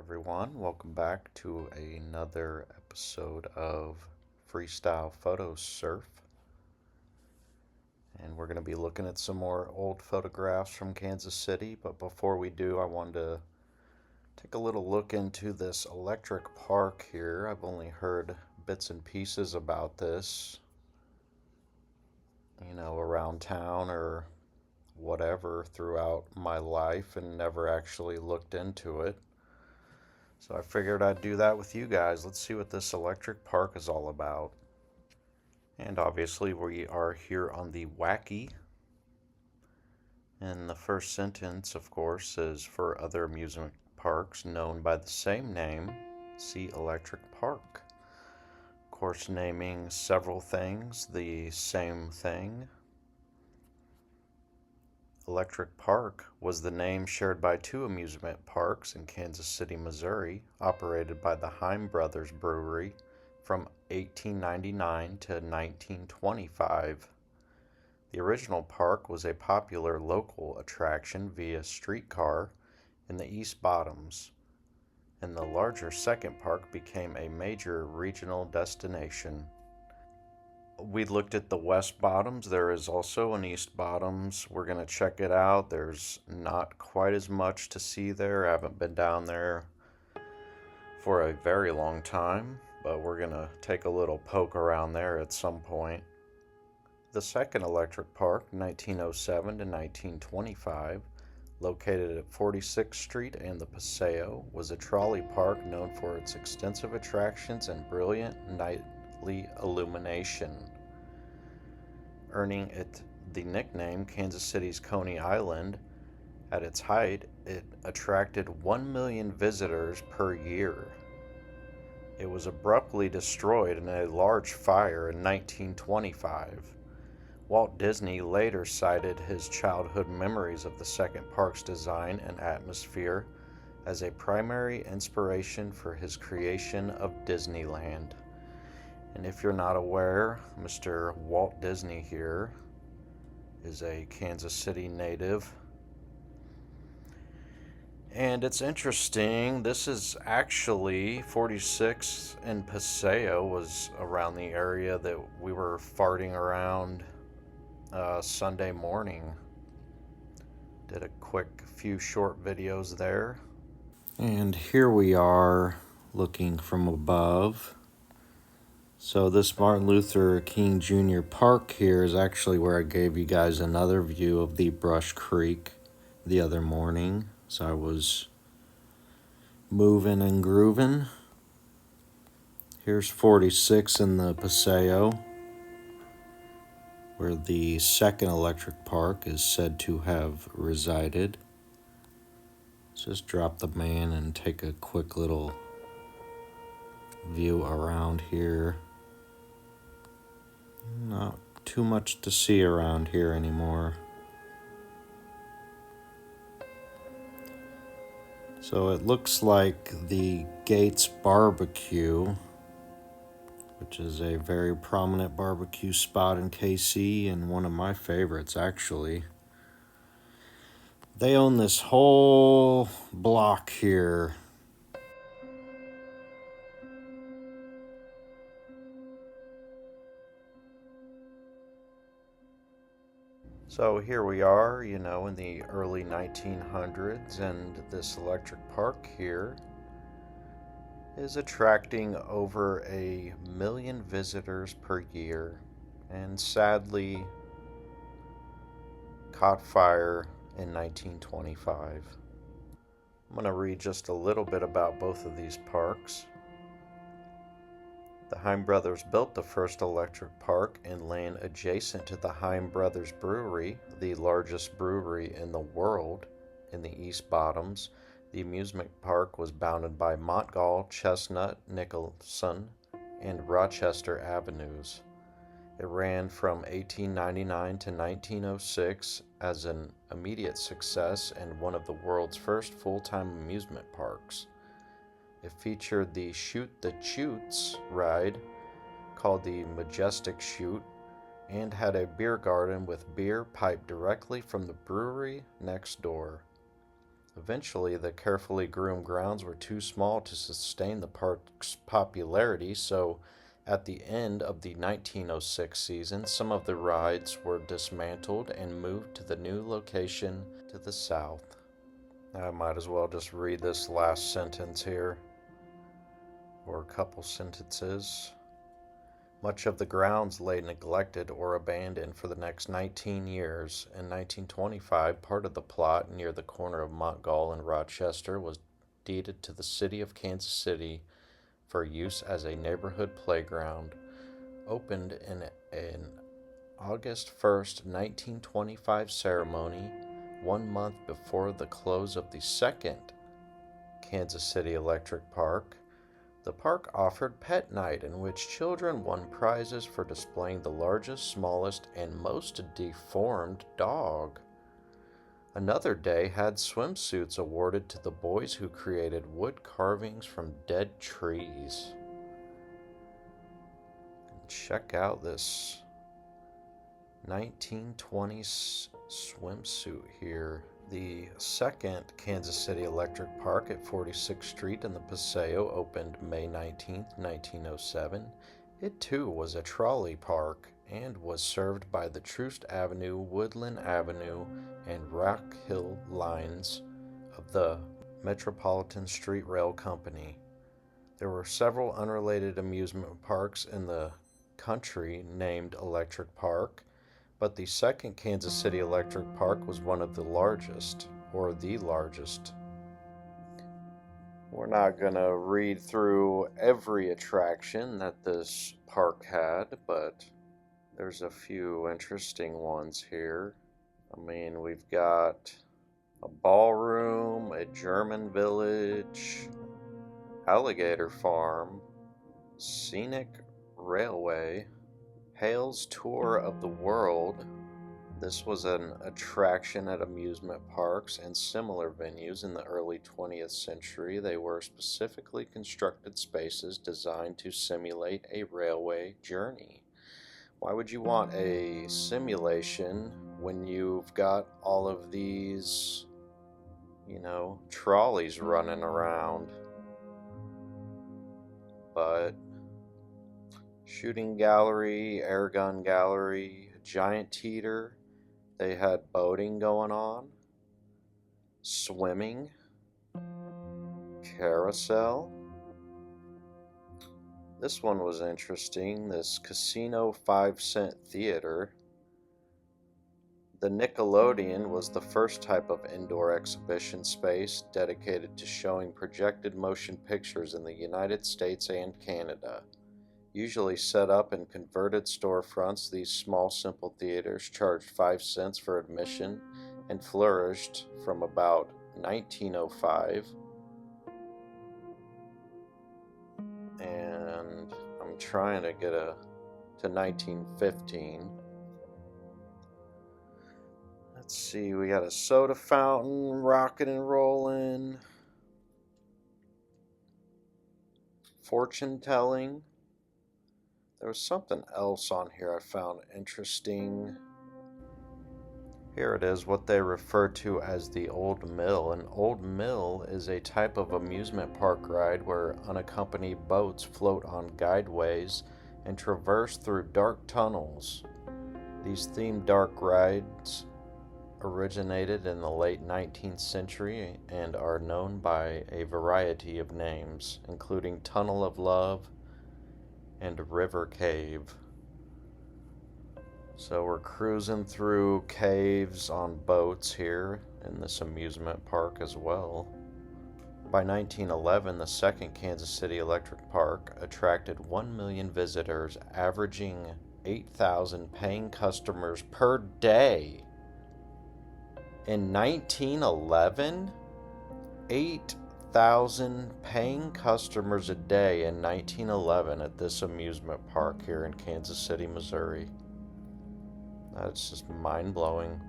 everyone. Welcome back to another episode of Freestyle Photo Surf. And we're going to be looking at some more old photographs from Kansas City. But before we do, I wanted to take a little look into this electric park here. I've only heard bits and pieces about this, around town or whatever throughout my life and never actually looked into it. So I figured I'd do that with you guys. Let's see what this electric park is all about. And obviously we are here on the Wacky. And the first sentence, of course, is for other amusement parks known by the same name, see Electric Park. Of course, naming several things the same thing. Electric Park was the name shared by two amusement parks in Kansas City, Missouri, operated by the Heim Brothers Brewery from 1899 to 1925. The original park was a popular local attraction via streetcar in the East Bottoms, and the larger second park became a major regional destination. We looked at the West Bottoms. There is also an East Bottoms. We're going to check it out. There's not quite as much to see there. I haven't been down there for a very long time, but we're going to take a little poke around there at some point. The second electric park, 1907 to 1925, located at 46th Street and the Paseo, was a trolley park known for its extensive attractions and brilliant nightly illumination, earning it the nickname Kansas City's Coney Island. At its height, it attracted 1 million visitors per year. It was abruptly destroyed in a large fire in 1925. Walt Disney later cited his childhood memories of the second park's design and atmosphere as a primary inspiration for his creation of Disneyland. And if you're not aware, Mr. Walt Disney here is a Kansas City native. And it's interesting, this is actually 46 and Paseo was around the area that we were farting around Sunday morning. Did a quick few short videos there. And here we are looking from above. So this Martin Luther King Jr. Park here is actually where I gave you guys another view of the Brush Creek the other morning. So I was moving and grooving. Here's 46 in the Paseo, where the second electric park is said to have resided. Let's just drop the man and take a quick little view around here. Not too much to see around here anymore. So it looks like the Gates Barbecue, which is a very prominent barbecue spot in KC and one of my favorites actually. They own this whole block here. So here we are, in the early 1900s, and this electric park here is attracting over 1 million visitors per year, and sadly caught fire in 1925. I'm going to read just a little bit about both of these parks. The Heim brothers built the first electric park in land adjacent to the Heim Brothers Brewery, the largest brewery in the world, in the East Bottoms. The amusement park was bounded by Montgall, Chestnut, Nicholson, and Rochester Avenues. It ran from 1899 to 1906 as an immediate success and one of the world's first full-time amusement parks. It featured the Shoot the Chutes ride, called the Majestic Chute, and had a beer garden with beer piped directly from the brewery next door. Eventually, the carefully groomed grounds were too small to sustain the park's popularity, so at the end of the 1906 season, some of the rides were dismantled and moved to the new location to the south. I might as well just read this last sentence here, or a couple sentences. Much of the grounds lay neglected or abandoned for the next 19 years. In 1925, part of the plot near the corner of Montgall and Rochester was deeded to the city of Kansas City for use as a neighborhood playground. Opened in an August 1st, 1925 ceremony, 1 month before the close of the second Kansas City Electric Park, the park offered Pet Night, in which children won prizes for displaying the largest, smallest, and most deformed dog. Another day had swimsuits awarded to the boys who created wood carvings from dead trees. And check out this 1920s swimsuit here. The second Kansas City Electric Park at 46th Street in the Paseo opened May 19, 1907. It too was a trolley park and was served by the Troost Avenue, Woodland Avenue, and Rock Hill lines of the Metropolitan Street Rail Company. There were several unrelated amusement parks in the country named Electric Park, but the second Kansas City Electric Park was one of the largest, or the largest. We're not going to read through every attraction that this park had, but there's a few interesting ones here. I mean, we've got a ballroom, a German village, alligator farm, scenic railway, Hale's Tour of the World. This was an attraction at amusement parks and similar venues in the early 20th century. They were specifically constructed spaces designed to simulate a railway journey. Why would you want a simulation when you've got all of these, trolleys running around? But shooting gallery, air gun gallery, giant teeter. They had boating going on, swimming, carousel. This one was interesting, this Casino 5-cent theater. The Nickelodeon was the first type of indoor exhibition space dedicated to showing projected motion pictures in the United States and Canada. Usually set up in converted storefronts, these small, simple theaters charged 5 cents for admission and flourished from about 1905. And I'm trying to get to 1915. Let's see, we got a soda fountain, rockin' and rollin', fortune telling. There was something else on here I found interesting. Here it is, what they refer to as the Old Mill. An Old Mill is a type of amusement park ride where unaccompanied boats float on guideways and traverse through dark tunnels. These themed dark rides originated in the late 19th century and are known by a variety of names, including Tunnel of Love and River Cave. So we're cruising through caves on boats here in this amusement park as well. By 1911, the second Kansas City Electric Park attracted 1 million visitors, averaging 8,000 paying customers per day. In 1911, 8,000 paying customers a day in 1911 at this amusement park here in Kansas City, Missouri. That's just mind-blowing.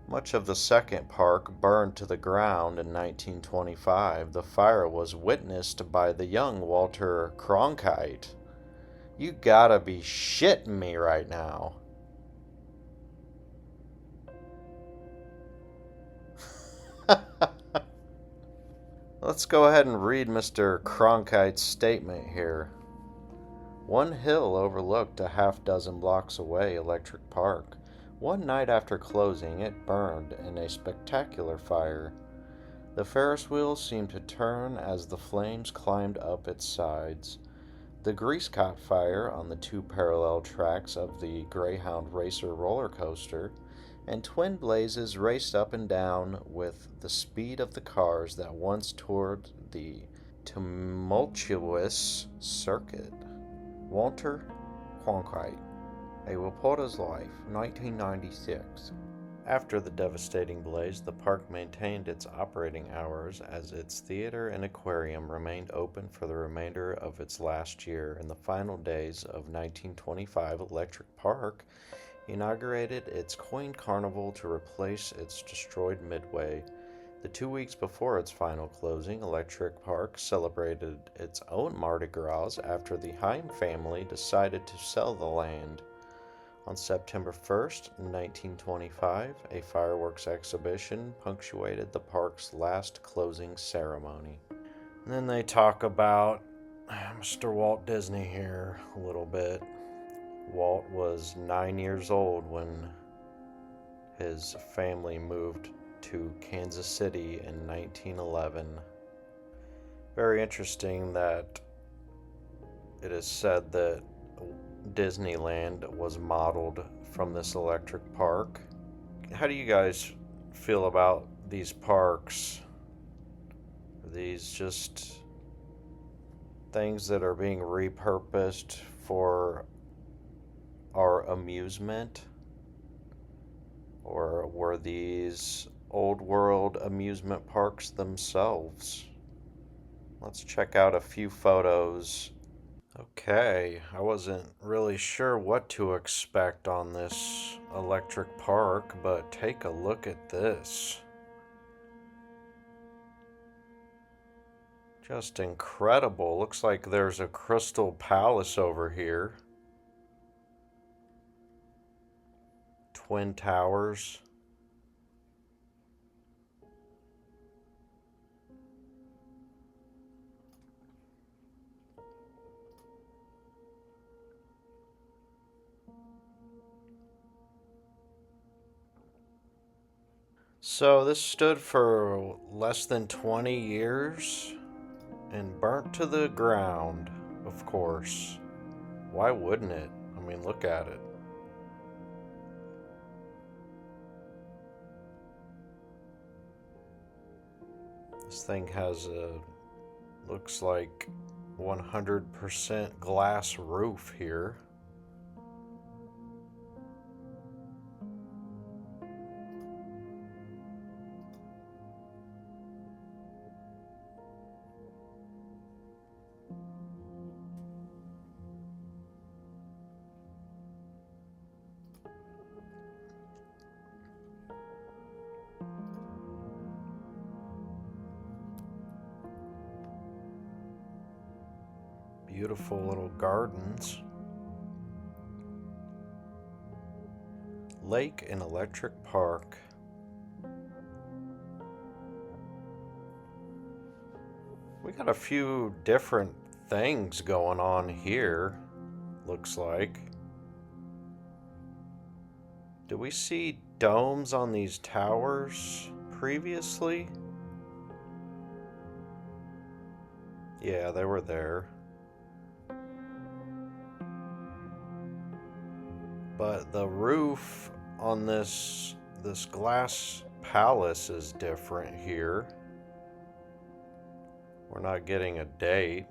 Much of the second park burned to the ground in 1925. The fire was witnessed by the young Walter Cronkite. You gotta be shitting me right now. Let's go ahead and read Mr. Cronkite's statement here. One hill overlooked a half-dozen blocks away, Electric Park. One night after closing, it burned in a spectacular fire. The Ferris wheel seemed to turn as the flames climbed up its sides. The grease caught fire on the two parallel tracks of the Greyhound Racer roller coaster, and twin blazes raced up and down with the speed of the cars that once toured the tumultuous circuit. Walter Cronkite, A Reporter's Life, 1996. After the devastating blaze, the park maintained its operating hours as its theater and aquarium remained open for the remainder of its last year. In the final days of 1925, Electric Park inaugurated its Coin Carnival to replace its destroyed Midway. The 2 weeks before its final closing, Electric Park celebrated its own Mardi Gras after the Heim family decided to sell the land. On September 1st, 1925, a fireworks exhibition punctuated the park's last closing ceremony. And then they talk about Mr. Walt Disney here a little bit. Walt was 9 years old when his family moved to Kansas City in 1911. Very interesting that it is said that Disneyland was modeled from this electric park. How do you guys feel about these parks? Are these just things that are being repurposed for our amusement? Or were these old world amusement parks themselves? Let's check out a few photos. Okay, I wasn't really sure what to expect on this electric park, but take a look at this. Just incredible. Looks like there's a crystal palace over here. Twin towers. So this stood for less than 20 years and burnt to the ground, of course. Why wouldn't it? I mean, look at it. This thing has looks like 100% glass roof here. Beautiful little gardens. Lake and Electric Park. We got a few different things going on here, looks like. Do we see domes on these towers previously? Yeah, they were there. But the roof on this glass palace is different here. We're not getting a date.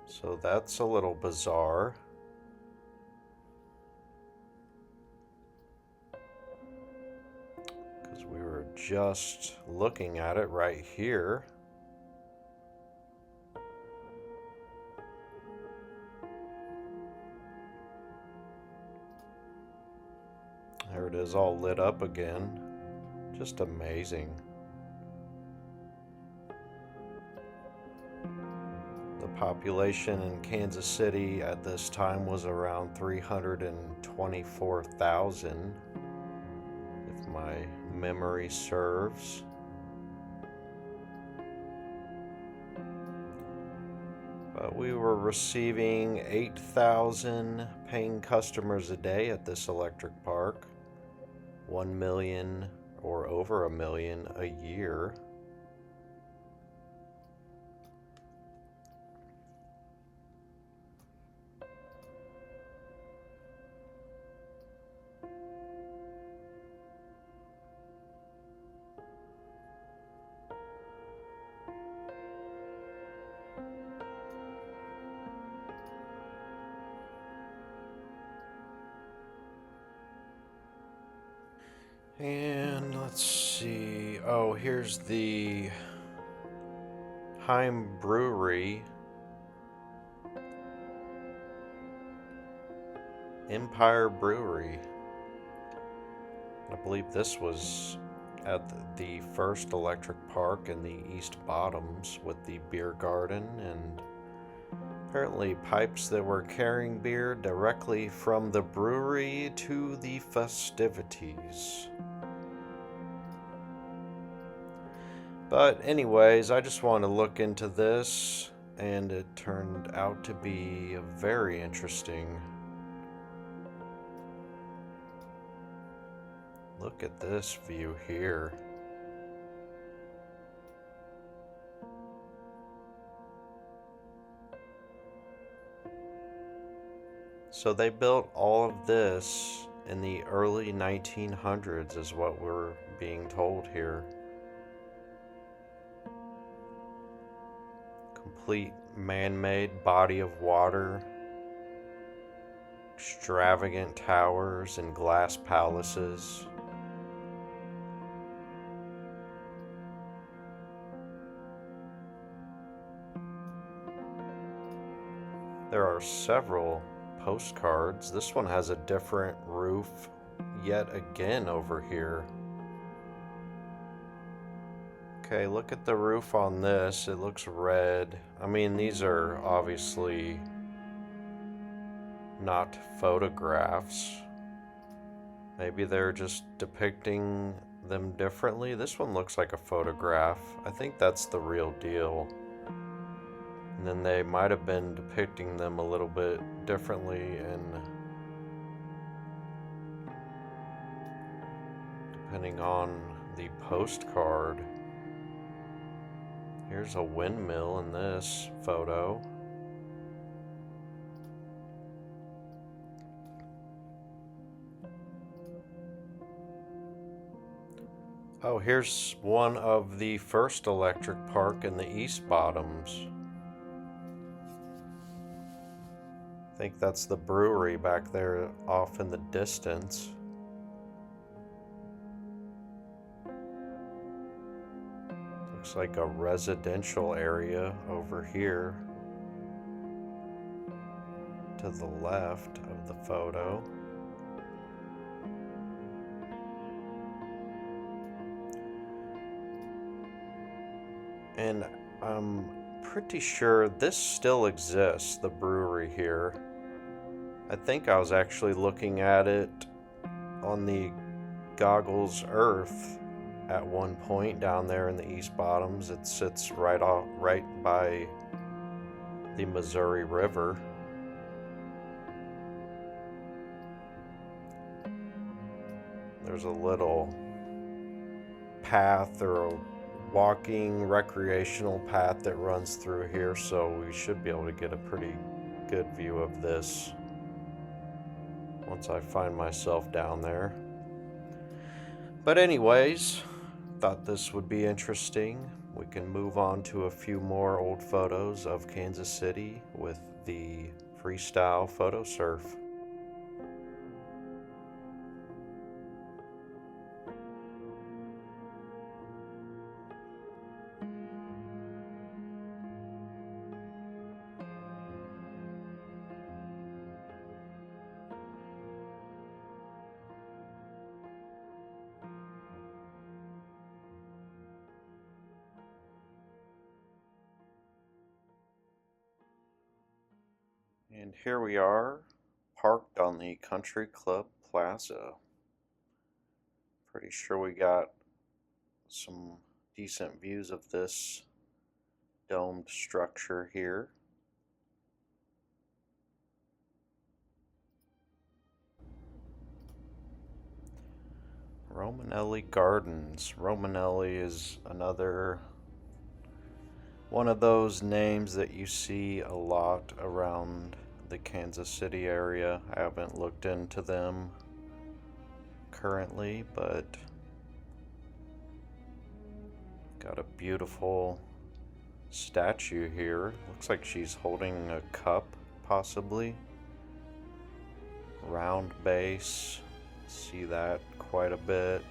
So that's a little bizarre. Because we were just looking at it right here. There it is, all lit up again. Just amazing. The population in Kansas City at this time was around 324,000, if my memory serves. But we were receiving 8,000 paying customers a day at this electric park. 1 million or over a million a year. And let's see. Oh, here's the Heim Brewery. Empire Brewery. I believe this was at the first electric park in the East Bottoms with the beer garden and apparently pipes that were carrying beer directly from the brewery to the festivities. But anyways, I just want to look into this, and it turned out to be very interesting. Look at this view here. So they built all of this in the early 1900s is what we're being told here. Complete man-made body of water, extravagant towers and glass palaces. There are several postcards. This one has a different roof yet again over here. Okay, look at the roof on this. It looks red. I mean, these are obviously not photographs. Maybe they're just depicting them differently. This one looks like a photograph. I think that's the real deal. And then they might have been depicting them a little bit differently and depending on the postcard. Here's a windmill in this photo. Oh, here's one of the first electric park in the East Bottoms. I think that's the brewery back there off in the distance. Looks like a residential area over here to the left of the photo. And I'm pretty sure this still exists, the brewery here. I think I was actually looking at it on the Goggles Earth at one point down there in the East Bottoms. It sits right by the Missouri River. There's a little path or a walking recreational path that runs through here, so we should be able to get a pretty good view of this once I find myself down there. But anyways, thought this would be interesting. We can move on to a few more old photos of Kansas City with the freestyle photo surf. And here we are, parked on the Country Club Plaza. Pretty sure we got some decent views of this domed structure here. Romanelli Gardens. Romanelli is another one of those names that you see a lot around the Kansas City area. I haven't looked into them currently, but got a beautiful statue here. Looks like she's holding a cup, possibly. Round base. See that quite a bit.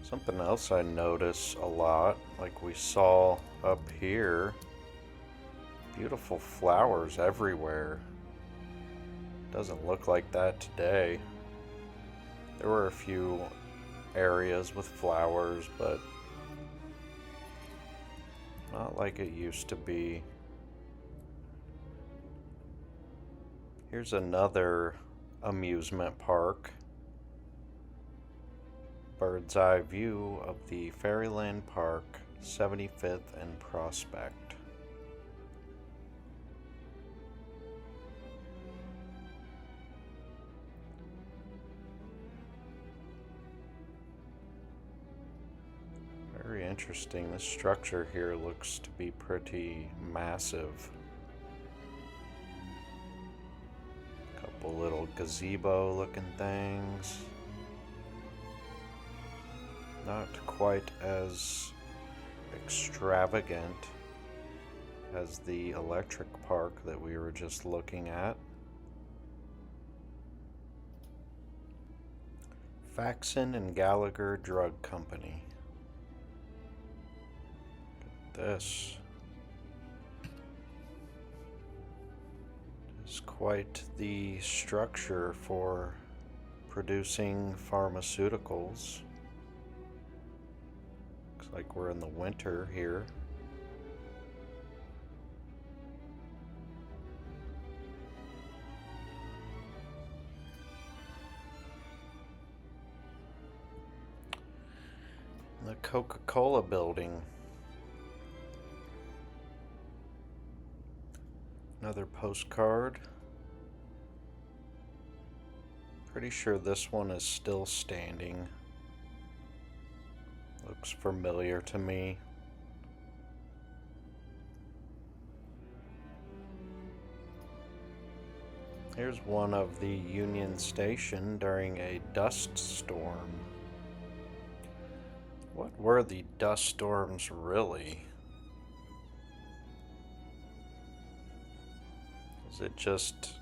Something else I notice a lot, like we saw up here, beautiful flowers everywhere. Doesn't look like that today. There were a few areas with flowers, but not like it used to be. Here's another amusement park. Bird's eye view of the Fairyland Park, 75th and Prospect. Very interesting. This structure here looks to be pretty massive. Couple little gazebo looking things. Not quite as extravagant as the electric park that we were just looking at. Faxon and Gallagher Drug Company. Look at this. It's quite the structure for producing pharmaceuticals. Like we're in the winter here. The Coca-Cola building. Another postcard. Pretty sure this one is still standing. Looks familiar to me. Here's one of the Union Station during a dust storm. What were the dust storms really? Is it just,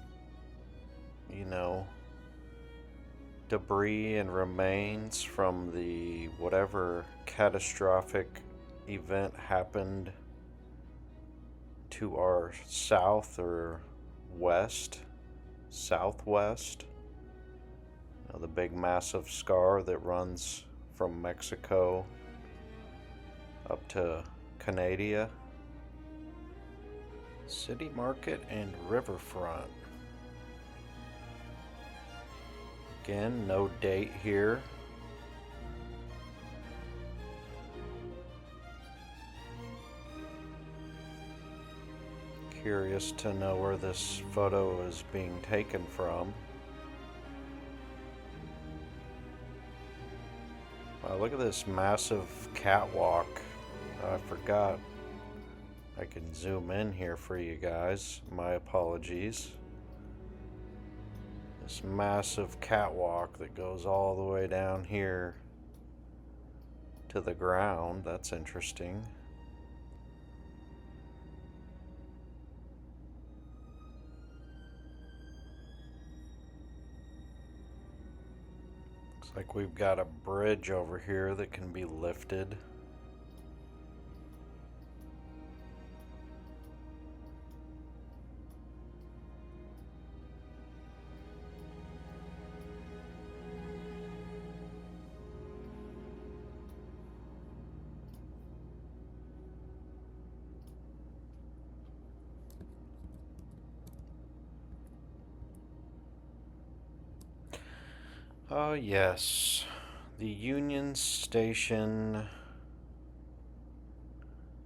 debris and remains from the whatever catastrophic event happened to our south or southwest? The big massive scar that runs from Mexico up to Canada. City Market and Riverfront. Again, no date here. Curious to know where this photo is being taken from. Wow, look at this massive catwalk. I forgot. I can zoom in here for you guys. My apologies. This massive catwalk that goes all the way down here to the ground. That's interesting. Looks like we've got a bridge over here that can be lifted. Oh yes, the Union Station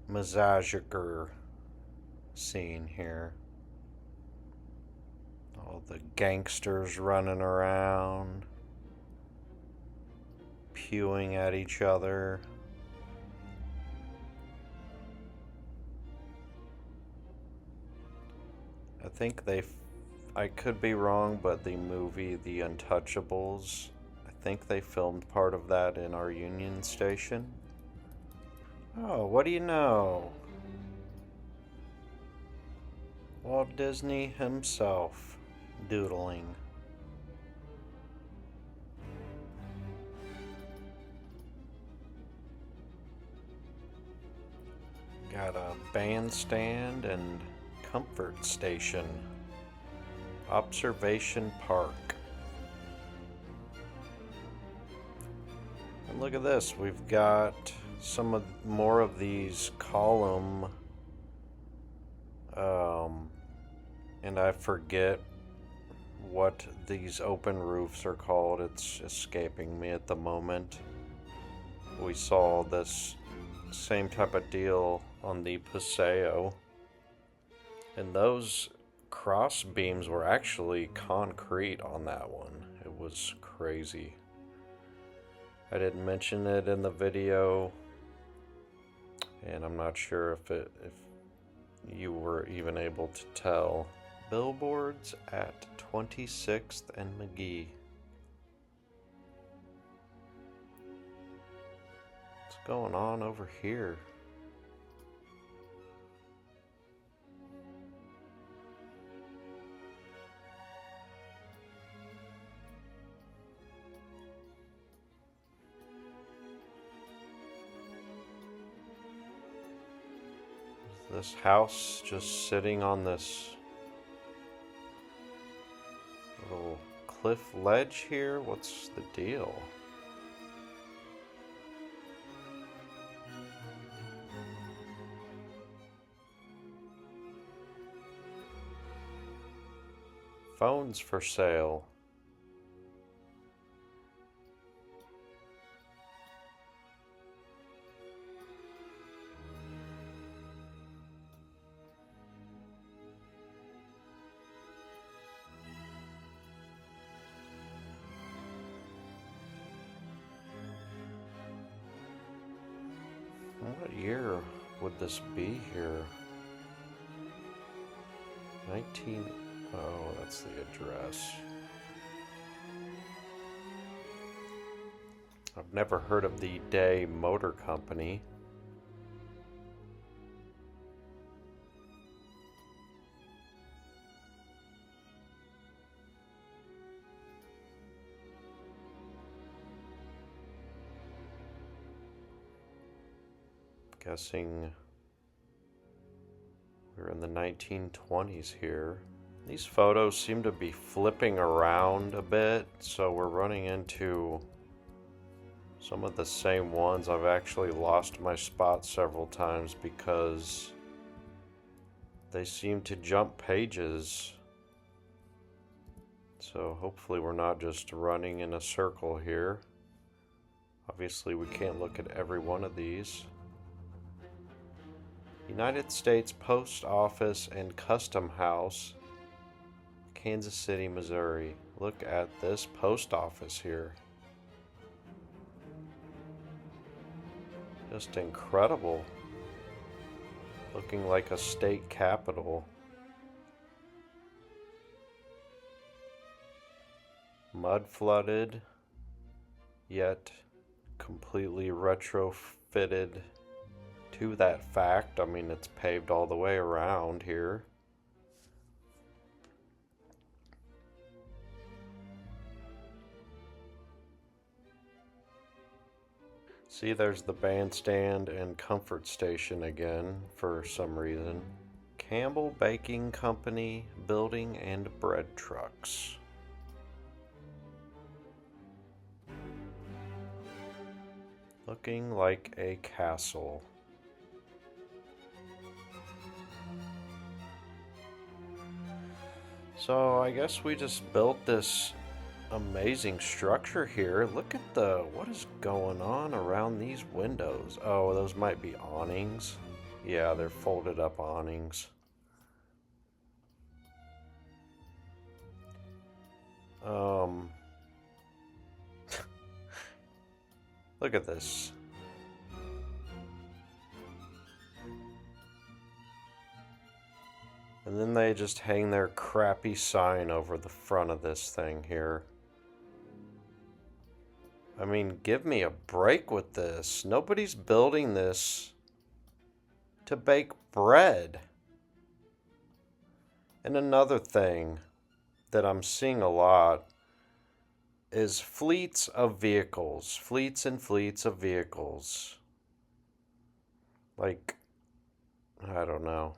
massacre scene here. All the gangsters running around, pewing at each other. I think I could be wrong, but the movie The Untouchables, I think they filmed part of that in our Union Station. Oh, what do you know? Walt Disney himself doodling. Got a bandstand and comfort station. Observation Park. And look at this, we've got more of these column, and I forget what these open roofs are called. It's escaping me at the moment. We saw this same type of deal on the Paseo, and those cross beams were actually concrete on that one. It was crazy. I didn't mention it in the video, and I'm not sure if you were even able to tell. Billboards at 26th and McGee. What's going on over here? This house just sitting on this little cliff ledge here? What's the deal? Phones for sale. What year would this be here? 19... Oh, that's the address. I've never heard of the Day Motor Company. Guessing we're in the 1920s here. These photos seem to be flipping around a bit, so we're running into some of the same ones. I've actually lost my spot several times because they seem to jump pages. So hopefully we're not just running in a circle here. Obviously we can't look at every one of these. United States Post Office and Custom House, Kansas City, Missouri. Look at this post office here. Just incredible. Looking like a state capitol. Mud flooded, yet completely retrofitted to that fact. I mean, it's paved all the way around here. See, there's the bandstand and comfort station again for some reason. Campbell Baking Company building and bread trucks. Looking like a castle. So I guess we just built this amazing structure here. Look at what is going on around these windows. Oh, those might be awnings. Yeah, they're folded up awnings. Look at this. And then they just hang their crappy sign over the front of this thing here. I mean, give me a break with this. Nobody's building this to bake bread. And another thing that I'm seeing a lot is fleets of vehicles. Fleets and fleets of vehicles. Like, I don't know.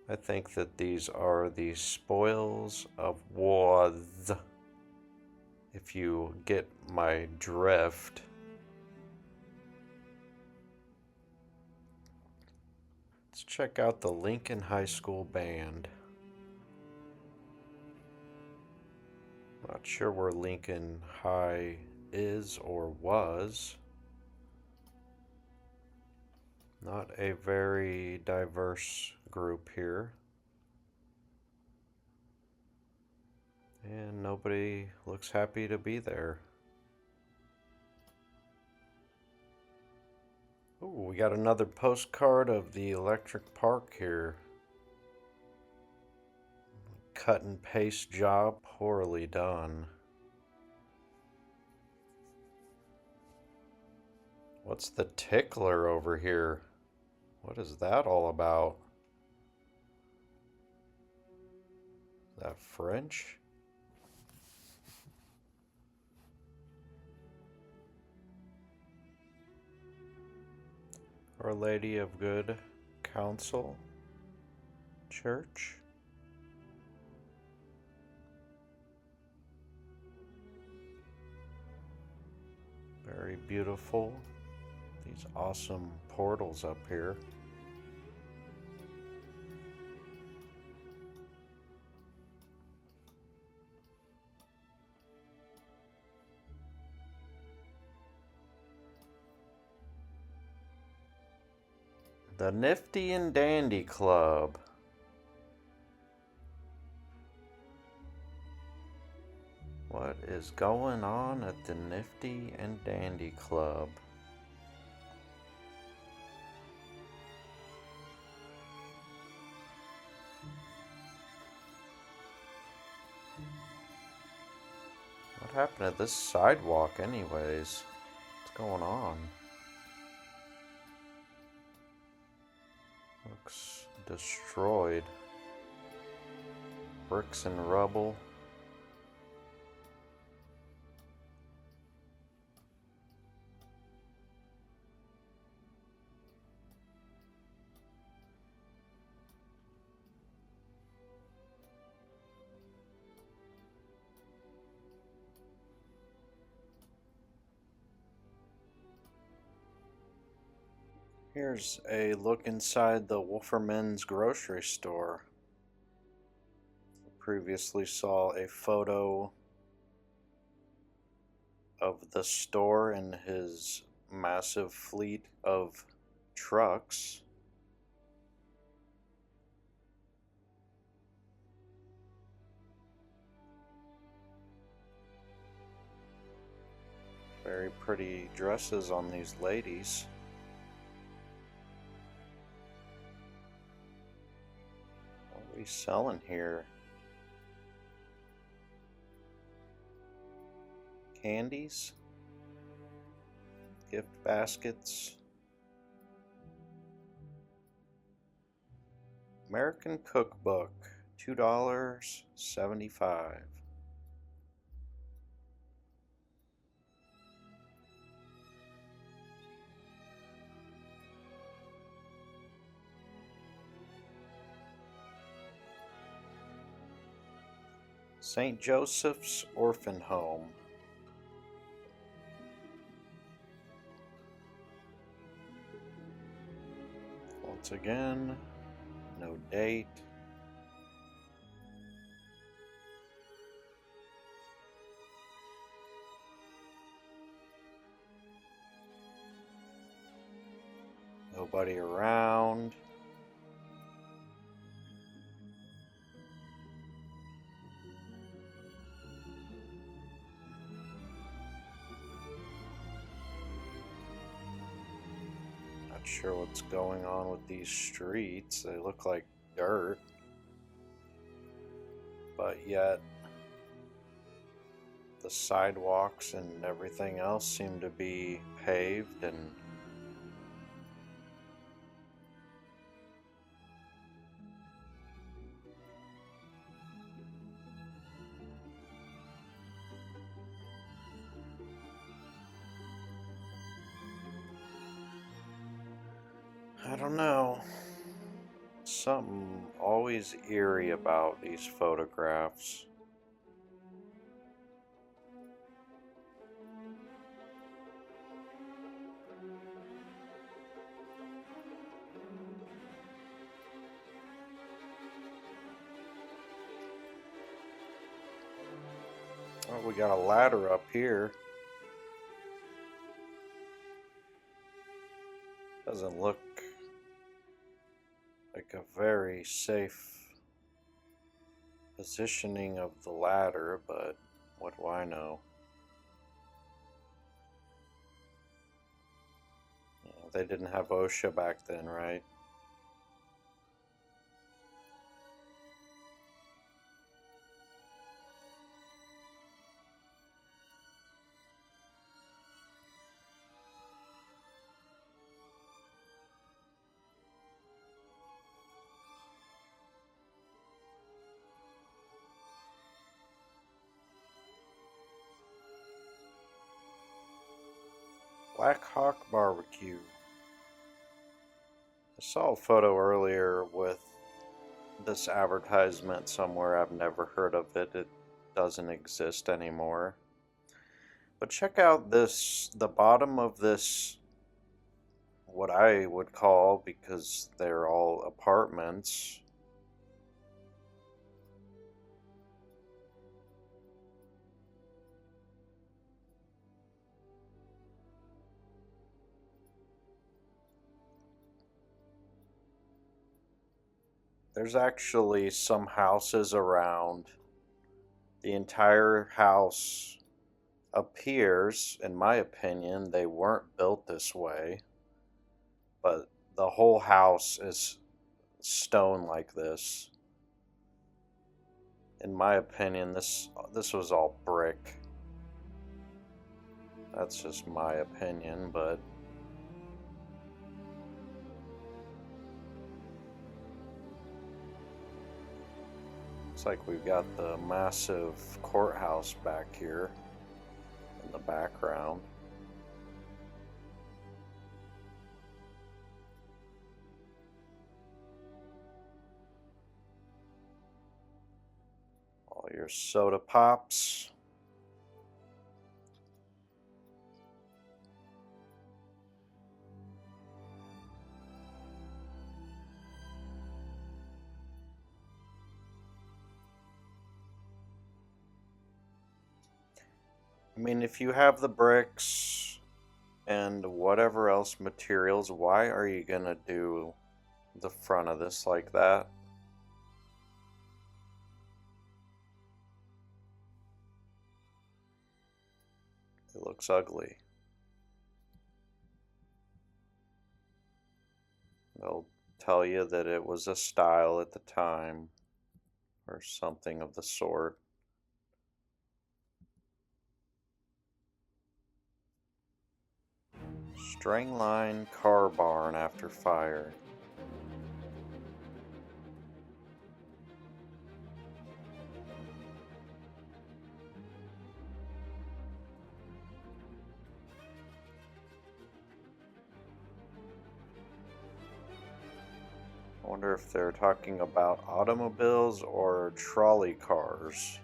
I think that these are the spoils of war. If you get my drift. Let's check out the Lincoln High School Band. Not sure where Lincoln High is or was. Not a very diverse group here. And nobody looks happy to be there. Ooh, we got another postcard of the electric park here. Cut and paste job, poorly done. What's the tickler over here? What is that all about? Is that French? Our Lady of Good Counsel Church. Very beautiful. These awesome portals up here. The Nifty and Dandy Club. What is going on at the Nifty and Dandy Club? What happened to this sidewalk anyways? What's going on? Looks destroyed. Bricks and rubble. Here's a look inside the Wolferman's grocery store. Previously saw a photo of the store and his massive fleet of trucks. Very pretty dresses on these ladies. What are we selling here? Candies? Gift baskets? American Cookbook, $2.75. St. Joseph's Orphan Home. Once again, no date. Nobody around. Not sure what's going on with these streets. They look like dirt, but yet the sidewalks and everything else seem to be paved, and I don't know. Something always eerie about these photographs. Oh, we got a ladder up here. Doesn't look like a very safe positioning of the ladder, but what do I know? They didn't have OSHA back then, right? Black Hawk Barbecue. I saw a photo earlier with this advertisement somewhere. I've never heard of it. It doesn't exist anymore. But check out this, the bottom of this, what I would call, because they're all apartments. There's actually some houses around. The entire house appears, in my opinion, they weren't built this way, but the whole house is stone like this. In my opinion, this was all brick. That's just my opinion, but looks like we've got the massive courthouse back here in the background. All your soda pops. I mean, if you have the bricks and whatever else materials, why are you gonna do the front of this like that? It looks ugly. They'll tell you that it was a style at the time or something of the sort. String line car barn after fire. I wonder if they're talking about automobiles or trolley cars.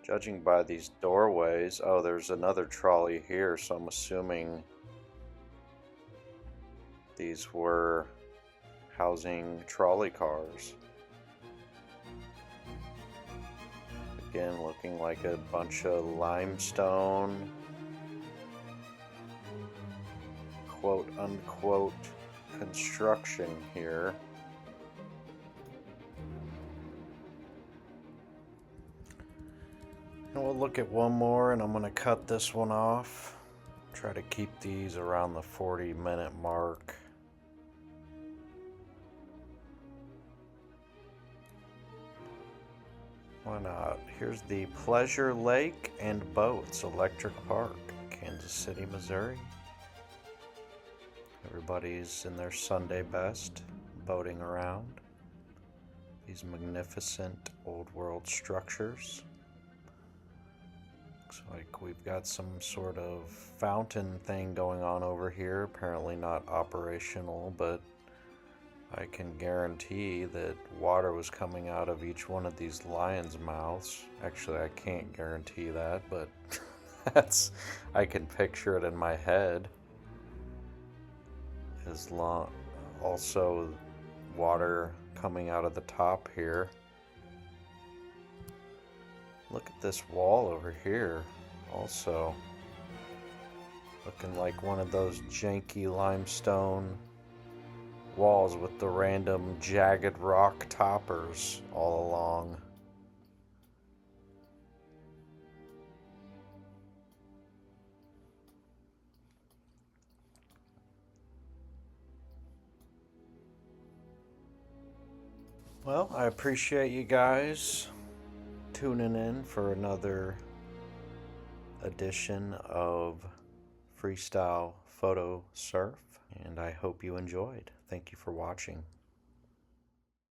Judging by these doorways, oh, there's another trolley here, so I'm assuming these were housing trolley cars. Again, looking like a bunch of limestone quote unquote construction here. And we'll look at one more, and I'm going to cut this one off. Try to keep these around the 40-minute mark. Why not? Here's the Pleasure Lake and Boats Electric Park, Kansas City, Missouri. Everybody's in their Sunday best, boating around these magnificent old world structures. Looks like we've got some sort of fountain thing going on over here. Apparently not operational, but I can guarantee that water was coming out of each one of these lions' mouths. Actually, I can't guarantee that, but I can picture it in my head. Also water coming out of the top here. Look at this wall over here. Also looking like one of those janky limestone walls with the random jagged rock toppers all along. Well, I appreciate you guys tuning in for another edition of Freestyle Photo Surf, and I hope you enjoyed. Thank you for watching.